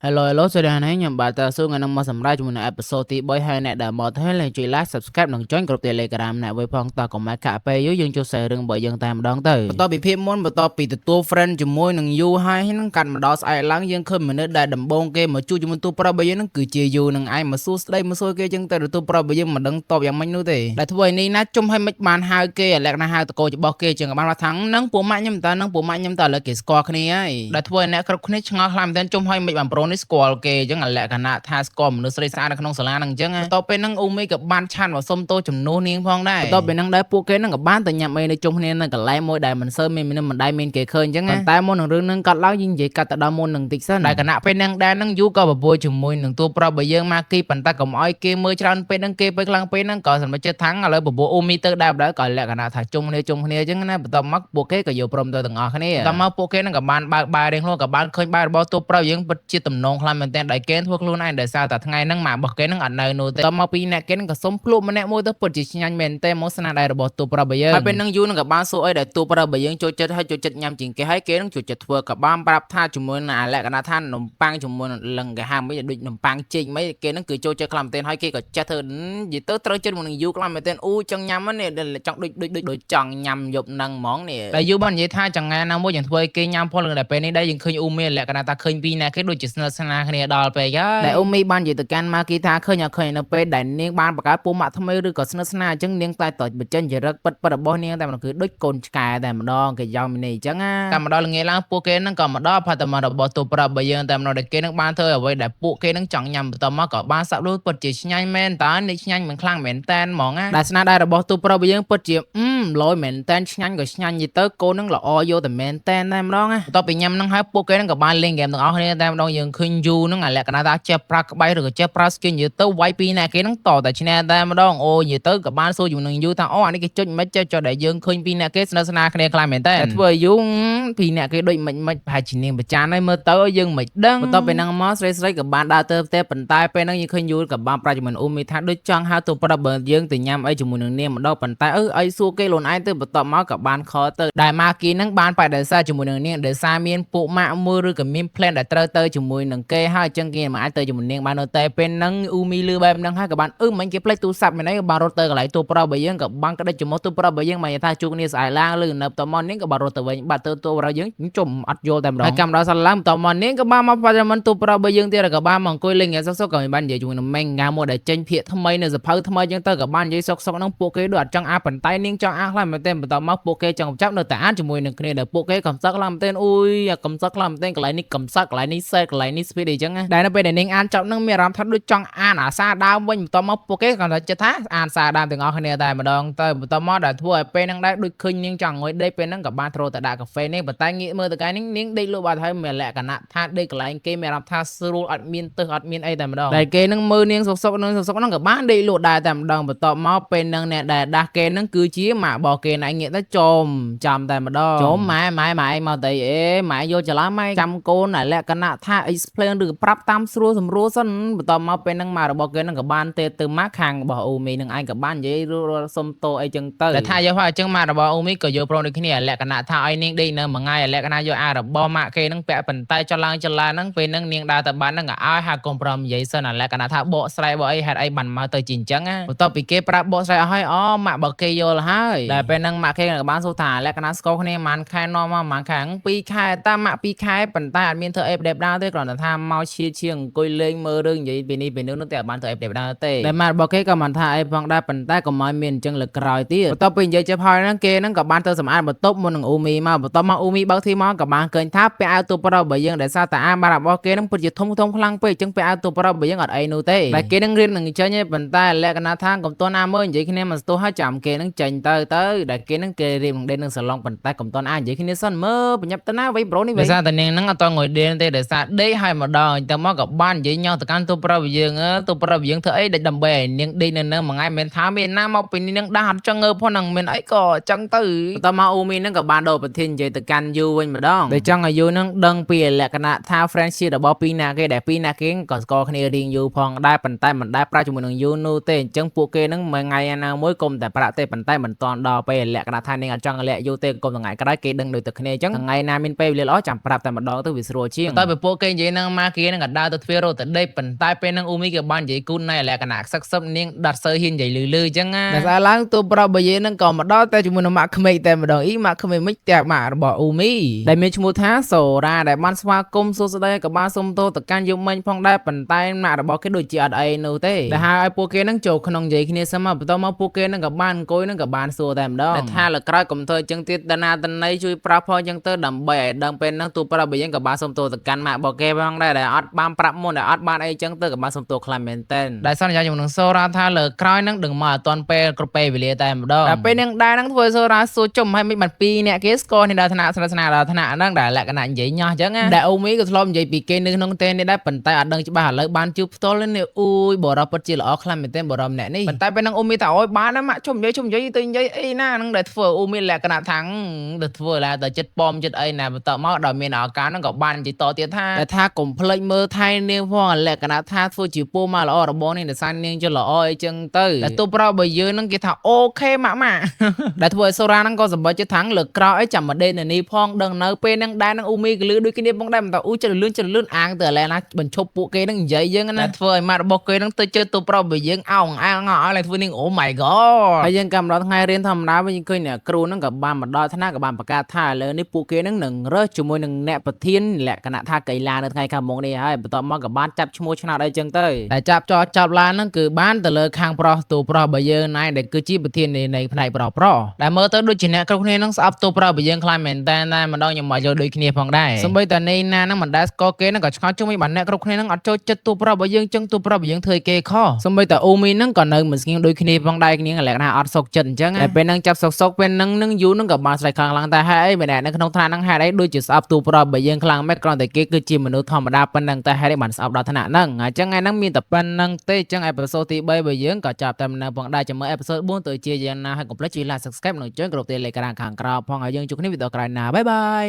Hello សួស្តីអ្នកខ្ញុំបាទតើសួរថ្ងៃនេះមកសម្រាប់ជាមួយនឹងអេពីសូតទី3ហើយអ្នកដែលមកហើយជួយ like subscribe និង join ក្រុម Telegram អ្នកវិញផងតើកុំឲ្យខាក់ពេលយើងចូលសាររឿងរបស់យើងតែម្ដងទៅបន្ទាប់ពីភាពមុនបន្ទាប់ពីទទួល friend ជាមួយនឹងយូហើយនឹងកាត់មកដល់ស្អែកឡើងយើងឃើញមនុស្សដែលដំបងគេមកជួបជាមួយទូប្រុសរបស់យើងនឹងគឺជាយូនឹងឯងមកសួរស្ដីមកសួរគេចឹងទៅទូប្រុសរបស់យើងមិនដឹងតបយ៉ាងម៉េចនោះទេដែលធ្វើឲ្យនេះណាជុំឲ្យមិនបានហៅគេលក្ខណៈហៅតកោរបស់គេចឹងបានថានឹងពួកម៉ាក់ខ្ញុំតើនឹងពួកម៉ាក់ខ្ញុំតើឥឡូវគេស្គាល់គ្នាហើយដែលធ្វើឲ្យអ្នកគ្រប់គ្នាឆ្ងល់ខ្លាំងមែនទែនជុំឲ្យមិនបានប្រូនេះស្គាល់គេចឹងលក្ខណៈថាស្គាល់មនុស្សស្រីស្អាតនៅក្នុងសាលាហ្នឹងអញ្ចឹងបន្ទាប់ពេលហ្នឹងអ៊ូមីក៏បានឆានមកសុំទោសជំនួសនាងផងដែរបន្ទាប់ពីហ្នឹងដែរពួកគេហ្នឹងក៏បានទៅញ៉ាំអីនៅជុំគ្នានៅកន្លែងមួយដែលមិនសូវមានមនុស្សមិនដែលមានគេឃើញអញ្ចឹងប៉ុន្តែមុននឹងរឿងហ្នឹងកាត់ឡើងយើងនិយាយកាត់ទៅដល់មុននឹងតិចសិនដែលគណៈពេលហ្នឹងដែរហ្នឹងយូក៏បបួលជាមួយនឹងតួប្រុសរបស់យើងមកគីប៉ុន្តែកុំឲ្យគេមើលច្រើនពេកហ្នឹងគេពេលខ្លាំងពេកហ្នឹងក៏សម្រេចចិត្តថាឥឡូវបបួលអ៊ូមីទៅដែរក៏លក្ខណៈថាជុំគ្នាអញ្ចឹងណាបន្ទាប់មកពួកគេក៏យកព្រមទៅទាំងអស់គ្នាបន្ទាប់មកពួកគេហ្នឹងក៏បានបើកបាយរៀងខ្លួនក៏បានឃើញបាយរបស់តួប្រុសយើងពិតជាទំនងខ្លាំងមែនទែនដែលគេធ្វើខ្លួនឯងដោយសារតែថ្ងៃហ្នឹងម៉ាក់របស់គេហ្នឹងអត់នៅនោះទេតមកពីអ្នកគេហ្នឹងក៏សុំភ្លក់ម្នាក់មួយទៅពិតជាឆ្ងាញ់មែនតែមកស្នាដៃរបស់ទូប្រុសរបស់យើងហើយពេលហ្នឹងយូនឹងក៏បានសួរអីដែលទូប្រុសរបស់យើងចូលចិត្តហើយចូលចិត្តញ៉ាំជាងគេហើយគេហ្នឹងចូលចិត្តធ្វើក៏បានប្រាប់ថាជាមួយនឹងលក្ខណៈថានំប៉័ងជាមួយនឹងលឹងគេហាមិនដូចនំប៉័ងចេកមិនគេហ្នឹងគឺចូលចិត្តខ្លាំងមែនទែនហើយគេក៏ចេះធ្វើនិយាយទៅត្រូវចិត្តជាមួយនឹងយូខ្លាំងមែនទែនអូចង់ញ៉ាំហ្នឹងចង់ដូចចង់ញ៉ាំយប់ហ្នឹងហ្មងនេះតែយូបាននិយាយថាចង្ងាណាមួយយើងធ្វើឲ្យគេញ៉ាំផងលឹងតែពេលនេះដែរយើងឃើញអ៊ូមីលក្ខណៈថាឃើញពីអ្នកគេដូចជាស្និទ្ធស្នាលគ្នាដល់ពេកហើយដែលអ៊ូមីបាននិយាយទៅកាន់ម៉ាគីថាឃើញនៅពេលដែលនាងបានបង្កើតពូម៉ាក់ថ្មីឬក៏ស្និទ្ធស្នាលអញ្ចឹងនាងតែតបញ្ចេញចរិតពិតរបស់នាងតែមិនគឺដូចកូនឆ្កែតែម្ដងគេយកមីនេះអញ្ចឹងតែម្ដងល្ងាចឡើងពួកគេនឹងក៏មកដល់ផាតម៉ារបស់ទូប្រាប់របស់យើងតែម្ដងដែលគេនឹងបានធ្វើអ្វីដែលពួកគេនឹងចង់ញ៉ាំបន្តមកក៏បានសាប់លូពិតជាឆ្ងាញ់មែនតើនេះឆ្ងាញ់មិនខ្លាំងមែនតែនហ្មងដែលស្នាដៃរបស់ទូប្រាប់របស់យើងពិតជាលយមែនតែនឆ្ងាញ់ក៏ឆ្ងាញ់យីទៅកូននឹងល្អយកតែមែនតែនតែម្ដងបន្ទាប់ពីញ៉ាំនឹងហើយពួកគេនឹងក៏បានលេងហ្គេមទាំងអស់គ្នាតែម្ដងយើងឃើញយូនឹងលក្ខណៈថាចេះប្រាក់ក្បាច់ឬក៏ចេះប្រាក់ស្គីនយីទៅវាយពីអ្នកគេនឹងតតែឈ្នះតែម្ដងអូនិយាយទៅក៏បានសួរជាមួយនឹងយូថាអូអានេះគេចុចមិនចេះចុចដែលយើងឃើញពីអ្នកគេស្និទ្ធស្នាលគ្នាខ្លាំងមែនតើធ្វើឲ្យយូពីអ្នកគេដូចមិនប្រហែលជានាងប្រចានហើយមើលទៅយើងមិនដឹងបន្ទាប់ពីហ្នឹងមកស្រីក៏បានដើរទៅផ្ទះប៉ុន្តែពេលហ្នឹងយើងឃើញយូក៏បានប្រាជ្ញមិនអ៊ូមីថាដូចចង់ហៅទៅប្រាប់បើយើងទៅញ៉ាំអីជាមួយនឹងនាងម្ដងប៉ុន្តែអីសួរគេខ្លួនឯងទៅបន្ទាប់មកក៏បានខលទៅដែលម៉ាគីហ្នឹងបានបដិសេធជាមួយនឹងនាងដោយសារមានពួកម៉ាក់មួយឬក៏មាន plan ដែលត្រូវទៅជាមួយនឹងគេហើយអញ្ចឹងគេមិនអាចទៅជាមួយនាងបាននៅតែពេលហ្នឹងអ៊ូមីលឺបែបហ្នឹងហើយក៏បានមិញគេផ្លេចទូរស័ព្ទមែនអីក៏បានរត់ទៅកន្លែងទូប្រុសរបស់យើងក៏បានក្តិចជាមួយទូប្រុសរបស់យើងមកថាជួបគ្នាស្អែកឡើងឬនៅតមកនាងក៏បានរត់ទៅវិញបាត់ទៅទូប្រុសយើងជុំអត់យល់តែម្ដងហើយកាំដល់សល់ឡើងតមកនាងក៏បានមកប៉ាមិនទូប្រុសរបស់យើងទៀតក៏បានមកអង្គុយលេងសុកក៏មិនបាននិយាយជាមួយនឹងម៉េងងាមួយដែលចេញភាកថ្មីនៅសភៅថ្មីអញ្ចឹងទៅក៏បាននិយាយសុកហ្នឹងពួកគេដូចអត់ចង់អាប៉ុន្តែនាងចង់អាខ្លាំងមែនទែនបន្ទាប់មកពួកគេចង់ចាប់នៅតែអានជាមួយនឹងគ្នាដែលពួកគេកំសឹកខ្លាំងមែនទែនអូយកំសឹកខ្លាំងមែនទែនកន្លែងនេះកំសឹកកន្លែងនេះសេកន្លែងនេះស្ពីដអញ្ចឹងដែលនៅពេលដែលនាងអានចប់ហ្នឹងមានអារម្មណ៍ថាដូចចង់អានអាសាដើមវិញបន្ទាប់មកពួកគេក៏តែចិត្តថាអានសារដើមទាំងអស់គ្នាតែម្ដងទៅបន្ទាប់មកដែលធ្វើឲ្យពេលហ្នឹងដែរដូចឃើញនាងចង់ងុយដេកពេលហ្នឹងក៏បានត្រូវទៅដាក់កាហ្វេនេះប៉ុន្តែងាកមើលទៅកាយនាងដេកលក់បាត់ហើយមានលក្ខណៈថាដេកកន្លែងគេមានអារម្មណ៍ថាស្រួលអត់មានទឹះអត់មានអីតែម្ដងដែលគេហ្នឹងមើលនាងសុកហ្នឹងក៏បានដេកលក់ដែរតែម្ដងបន្ទាប់មកពេលហ្នឹងអ្នកដែលដាស់គេហ្នឹងគឺជាម៉ាក់របស់គេណៃងាកទៅចាំតែម្ដងម៉ែឯងមកទៅអេម៉ែយកច្រឡំម៉ែចាំកូនលក្ខណៈថា explain ឬប្រាប់តាមស្រួលសម្រួលសិនបន្ទាប់មកពេលហ្នឹងម៉ាក់របស់គេហ្នឹងក៏បានទេទៅម៉ាក់ខាងរបស់អ៊ូមីនឹងឯងក៏បាននិយាយសុំតោអីចឹងទៅតែថាយកហើយអញ្ចឹងម៉ាក់របស់អ៊ូមីក៏យកព្រមដូចគ្នាលក្ខណៈថាឲ្យនាងដេកនៅមួយថ្ងៃលក្ខណៈយកអារបស់ម៉ាក់គេហ្នឹងពាក់ប៉ុន្តែចឡើងហ្នឹងពេលហ្នឹងនាងដើរទៅបានហ្នឹងក៏ឲ្យហាកុំប្រមនិយាយសិនលក្ខណៈថាបកស្រាយបកអីហេតុអីបានមកទៅជាអញ្ចឹងបន្ទាប់ពីគេប្រាប់បកស្រាយអស់ហើយម៉ាក់របស់គេយល់ហើយតែពេលហ្នឹងម៉ាក់គេក៏បានសួរថាលក្ខណៈស្គាល់គ្នាប៉ុន្មានខែនាំមកប៉ុន្មានខែ2ខែតាម៉ាក់2ខែប៉ុន្តែអត់មានធ្វើអេបដេបដើរទេគ្រាន់តែថាមកឈៀងអង្គុយលេងមើលរឿងនិយាយពីនេះពីនោះនោះតែអត់បានធ្វើអេបដេបដើរទេតែម៉ាក់របស់គេក៏មិនថាអីផងដែរប៉ុន្តែក៏មិនមានអញ្ចឹងលើក្រោយទៀតបន្ទាប់ពីនិយាយជិះហើយហ្នឹងគេហ្នឹងក៏បានទៅសម្អាតបន្ទប់មុននឹងអ៊ូមីមកបន្ទាប់មកអ៊ូមីបើកធីមកក៏បានឃើញថាពាក់អាវទូប្រុសរបស់យើងដែលសារតែអាបាររបស់គេហ្នឹងពិតជាធំខ្លាំងពេកអញ្ចឹងពាក់អាវទូប្រុសរបស់យើងអត់អីនោះទេតែគេហ្នឹងរៀននឹងចេញទេប៉ុន្តែលក្ខណៈថាកុំតន់ណាមើលនិយាយគ្នាមកស្ទោះហើយចាំគេហ្នឹងចេញទៅដែលគេហ្នឹងគេរៀននឹងដេកនឹងសាឡុងប៉ុន្តែកុំតន់អានិយាយគ្នាសិនមើលបញ្ញាប់ទៅណាវៃប្រូនេះដោយសារតែនាងហ្នឹងអត់តងងុយដេកទេដោយសារដេកហើយម្ដងតែមកក៏បាននិយាយញ៉ោទៅកាន់ទូប្រុសរបស់យើងទូប្រុសរបស់យើងធ្វើអីដែលដើម្បីឲ្យនាងដេកនៅនឹងមួយថ្ងៃមិនថាមានណាមកពីនាងដាស់អត់ចង់ងើផងហ្នឹងមានអីក៏អញ្ចឹងទៅបន្តមកអ៊ូមីហ្នឹងក៏បានដូរប្រធាននិយាយទៅកាន់យូវិញម្ដងដែលចង់ឲ្យយូហ្នឹងដឹងពីលក្ខណៈថា friendship របស់ពីរនាក់គេដែលពីរនាក់គេក៏ស្គាល់គ្នារៀងយូរផងដែរប៉ុន្តែមិនដែលប្រាជាមួយនឹងយូនោះទេអញ្ចឹងពួកគេហ្នឹងមួយថ្ងៃណាមួយគុំតែប្រាក់ទេប៉ុន្តែមិនតាន់ដល់ពេលលក្ខណៈថានាងអត់ចង់លាក់យូរទេគុំថ្ងៃក្រោយគេដឹងដូចតែគ្នាអញ្ចឹងថ្ងៃណាមានពេលវេលាល្អចាំប្រាប់តែម្ដងទៅវាស្រួលជាងតែពួកគេនិយាយ នឹងមកគេនឹងក៏ដើរទៅទ្វាររត់ទៅដេកប៉ុន្តែពេលនឹងអ៊ូមីក៏បាននិយាយគូនណៃលក្ខណៈសឹកសឹបនាងដាត់សើហ៊ាននិយាយលឺៗអញ្ចឹងណាតែសារឡើងទូប្រាប់បើយើងនឹងក៏មកដល់តែជាមួយនឹងម៉ាក់ក្មេកតែម្ដងម៉ាក់ក្មេកមិនផ្ទះម៉ាក់របស់អ៊ូមីដែលមានឈ្មោះថាសូរ៉ាដែលបានស្វាគមន៍សួស្ដីក៏បានសុំទោសទៅកាន់យុមិញផងដែរប៉ុន្តែម៉ាក់របស់គេដូចជាអត់អីនោះទេដែលហៅឲ្យពួកគេនឹងចូលក្នុងនិយាយគ្នាសិនមកបន្ទាប់មកពួកគេនឹងក៏បានអង្គុយនឹងក៏បានសួរតែម្ដងតែថាលើក្រោយកុំធ្វើអញ្ចឹងទៀតតាណាតណៃជួយប្រាប់ផងអញ្ចឹងទៅដើម្បីឲ្យដឹងពេលហ្នឹងទូប្រាប់បើយើងក៏បានសុំទោសទៅកាន់ម៉ាក់របស់គេផងដែរដែលអត់បានប្រាប់មុនដែលអត់បានអីអញ្ចឹងទៅក៏បានសុំទោសខ្លាំងមែនតើដែលសន្យាជាមួយនឹងសូរ៉ាថាលើក្រោយហ្នឹងដឹងមកអត់ទាន់ពេលគ្រប់ពេលវេលាតែម្ដងតែពេលហ្នឹងដែរហ្នឹងធ្វើសូរ៉ាសួរចំឲ្យមិនបាន2នាក់គេស្គាល់នេះដល់ថ្នាក់ស្និទ្ធស្នាលដល់ថ្នាក់ហ្នឹងដែលលក្ខណៈនិយាយញ៉ោះអញ្ចឹងដែលអ៊ូមីក៏ធ្លាប់និយាយពីគេនៅក្នុងទេនេះដែរប៉ុន្តែអត់ដឹងច្បាស់ឥឡូវបានជួបផ្ទាល់នេះអ៊ូយបរោះពិតជាល្អខ្លាំងមែនទែនបរោះម្នាក់នេះប៉ុន្តែពេលហ្នឹងអ៊ូមីថាអូយបានណាម៉ាក់ជុំនិយាយទៅនិយាយអីណាហ្នឹងដែលធ្វើអ៊ូមីលក្ខណៈថាទៅធ្វើឡាទៅចិត្តប៉មចិត្តអីណាបន្ទាប់មកដល់មានឱកាសហ្នឹងក៏បាននិយាយតទៀតថាកុំភ្លេចមើលថៃនាងផងលក្ខណៈថាធ្វើជាពូមកល្អរបស់នេះដោយសារនាងជាល្អអីចឹងទៅតែទូប្រាប់បើយើងហ្នឹងគេថាអូខេម៉ាក់ដែលធ្វើឲ្យសូរ៉ាហ្នឹងក៏សម្បត្តិចិត្តថាលើក្រោយអីចាំមកដេកនៅនេះផងដឹងនៅពេលហ្នឹងដែរហ្នឹងអ៊ូមីក៏លឺដូចគ្នាផងដែរមិនថាអ៊ូចិត្តលឿនអាងទៅឥឡូវណាបញ្ឈប់ពួកគេហ្នឹងនិយាយយើងណាធ្វើឲ្យម៉ាក់របស់គេហ្នឹងទៅជឿទូប្រាប់បើយើងអោងឲ្យឡើងធ្វើនាងអូ my god ហើយយើងកំដរថ្ងៃរៀនធម្មតាវិញឃើញអ្នកគ្រូហ្នឹងក៏បានមកដល់ថ្នាក់ក៏បានប្រកាសថាឥឡូវនេះពួកគេហ្នឹងនឹងរើសជាមួយនឹងអ្នកប្រធានលក្ខណៈថាកីឡានៅថ្ងៃខាងមុខនេះហើយបន្ទាប់មកក៏បានចាប់ឈ្មោះឆ្នោតអីចឹងទៅតែចាប់ឡានហ្នឹងគឺបានទៅលើខាងប្រុសទូប្រុសបើយើងណៃដែលគឺជាប្រធាននៃផ្នែកប្រុសដែលមើលទៅដូចជាអ្នកគ្រប់គ្នាហ្នឹងស្អប់ទូប្រុសបើយើងខ្លាំងមែនតែម្ដងខ្ញុំមកយកដូចគ្នាផងដែរសម្បីតែនេះណាហ្នឹងមិនដែលស្គាល់គេហ្នឹងក៏ឆ្ងល់ជុំវិញបានអ្នកគ្រប់គ្នាហ្នឹងអត់ចូលចិត្តទូប្រុសបើយើងចឹងទូប្រុសបើយើងធ្វើគេខុសសម្បីតែអ៊ូមីហ្នឹងក៏នៅមិនស្ងៀមដូចគ្នាផងដែរគ្នាលក្ខណៈអត់សុខចិត្តអញ្ចឹងតែពេលហ្នឹងចាប់សុកពេលហ្នឹងយូរហ្នឹងក៏បានស្រែកខ្លាំងតែហេតុអីម្នាក់នៅក្នុងថ្នាក់ហ្នឹងហេតុអីដូចជាស្អប់ទូប្រុសបើយើងខ្លាំងមែនគ្រាន់តែគេគឺជាមនុស្សធម្មតាប៉ុណ្ណឹងតែហេតុអីបានស្អប់ដល់ថ្នាក់ហ្នឹងអញ្ចឹងថ្ងៃហ្នឹងមានតែប៉ុណ្្នឹងទេអញ្ចឹងអេពីសូតទី3បើយើងក៏ចាប់តែម្ដងផងដែរចាំមើលអេពីសូត4ទៅជាយ៉ាងណាហើយកុំភ្លេចជួយ like subscribe និងចុចគ្រប់ Telegram ខាងក្រោមផងហើយយើងជួបគ្នាវីដេអូក្រោយណាបាយបាយ